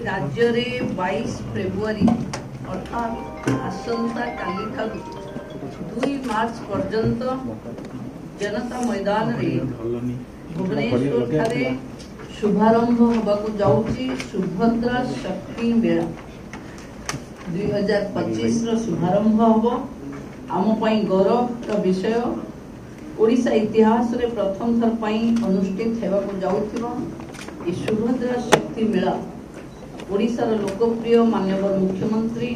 राज्य में 22 फेब्रुआरी अर्थात आसंता काली ठारू 2 मार्च पर्यंत जनता मैदान रे भुवनेश्वर ठारे शुभारंभ होबाकू जाउची सुभद्रा शक्ति मेला 2025 रो शुभारंभ होबो। आम पई गौरव का विषय ओडिशा इतिहास रे प्रथम थर पई अनुष्ठित हेबाकू जाउथिबो। ई सुभद्रा शक्ति मेला ओडिशा रो लोकप्रिय माननीय मुख्यमंत्री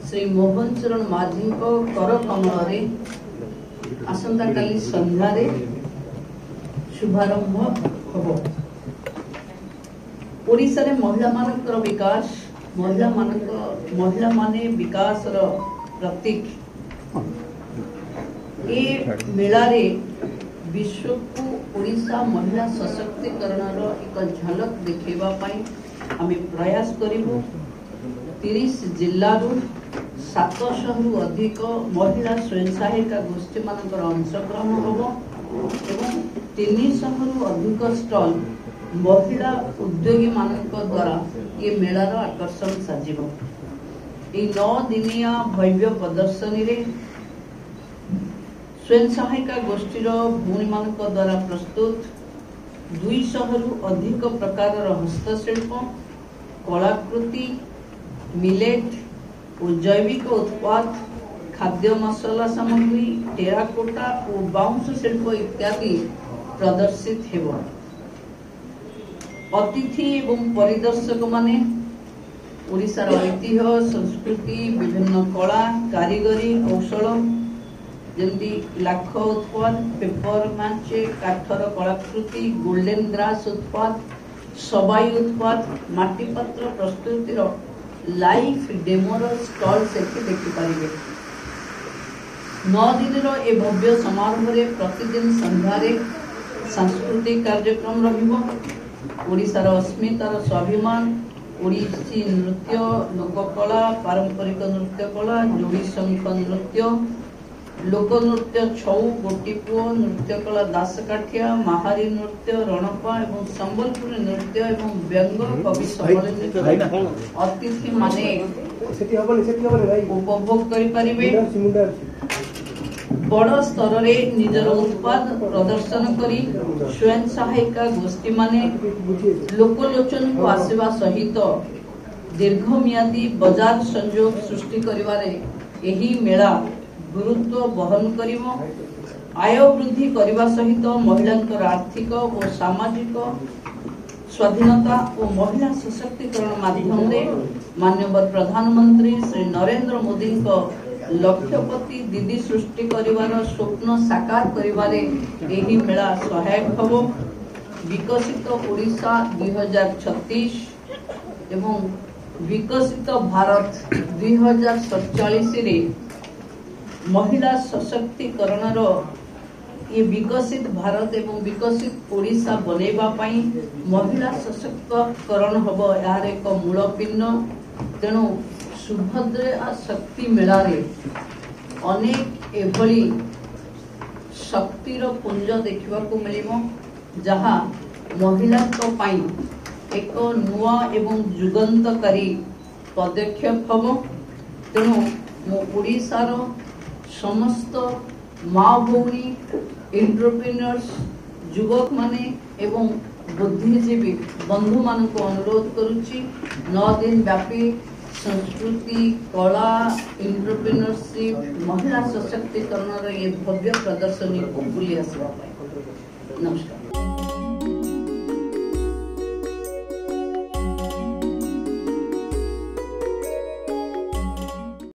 श्री मोहन चरण माझी को कर कमल रे आसंता काली संध्या रे शुभारंभ होबो। ओडिशा रे महिला मानकर विकास महिला माने विकास रो प्रतीक ए मेला रे विश्व को ओडिशा महिला सशक्तिकरण रो एक झलक देखैबा पई आमे प्रयास करिबो। 30 जिल्ला रु 700 रु अधिक महिला स्वयं सहायता गोष्ठी मानकर अंशग्रहण होबो एवं 300 रु अधिक स्टॉल महिला उद्योगी मानक द्वारा ये मेला रो आकर्षण साजिबो। ई 9 दिनिया भव्य प्रदर्शनी रे स्वयं सहायता गोष्ठी रो भूमि मानक द्वारा प्रस्तुत 200 रु अधिक प्रकार हस्तशिल्प कलाकृति मिलेट और जैविक उत्पाद खाद्य मसला सामग्री टेराकोटा और बाउंस शिल्प इत्यादि प्रदर्शित हेबो। अतिथि एवं परिदर्शक माने ओडिशा रो ऐतिह्य संस्कृति विभिन्न कला कारीगरी कौशल जल्दी लाख उत्पाद पेपर माचे काठर कलाकृति गोल्डन ग्रास उत्पाद सबाई उत्पाद माटी पत्र प्रस्तुतिर लाइव डेमोर स्टॉल से देखि पारिबे। 9 दिन रो ए भव्य समारोह रे प्रतिदिन संध्या रे सांस्कृतिक कार्यक्रम रहिबो। ओडिशा रो अस्मिता रो स्वाभिमान ओडिसी नृत्य लोककला पारंपरिक नृत्य कला जोड़ी शंख नृत्य लोक नृत्य छौ गोटीपुओ नृत्य कला दासकाठिया महारी नृत्य रणपा एवं संबलपुरी नृत्य एवं व्यंग कवि सम्मेलन अतिथि माने उपभोग करि परिबे। बड़ स्तर रे निजर उत्पाद प्रदर्शन करी स्वयं सहायिका गोष्ठी माने लोकलोचन को आसीबा सहित दीर्घमियादी बाजार संयोग सृष्टि करिवारे एही मेला गुरुत्व बहन करिवो। आय वृद्धि करने सहित महिलांकर आर्थिक और सामाजिक स्वाधीनता और महिला सशक्तिकरण माध्यम रे माननीय प्रधानमंत्री श्री नरेंद्र मोदी को लक्ष्यपति दीदी सृष्टि करिवार स्वप्न साकार करिवारे एही मेला सहायक हबो। विकसित ओडिशा 2036 एवं विकसित भारत 2047 रे महिला सशक्तिकरण रो ये विकसित भारत एवं विकसित ओडिशा बनेबा पई महिला सशक्तिकरण हबो यार एक मूल पिन्न। तेणु सुभद्रा शक्ति मेला रे अनेक एभली शक्तिर पुंज देखिबा को मिलिबो जहा महिला को पई एक नुआ एवं जुगंतकारी पदक्षेप हबो। तेणु मो ओडिशा रो समस्त माँ भौणी एंटरप्रेन्योर्स युवक माने एवं बुद्धिजीवी बंधु मान को अनुरोध करुच्ची 9 दिन व्यापी संस्कृति कला एंटरप्रेन्योरशिप महिला सशक्तिकरण ये भव्य प्रदर्शनी को बुली आसवा। नमस्कार।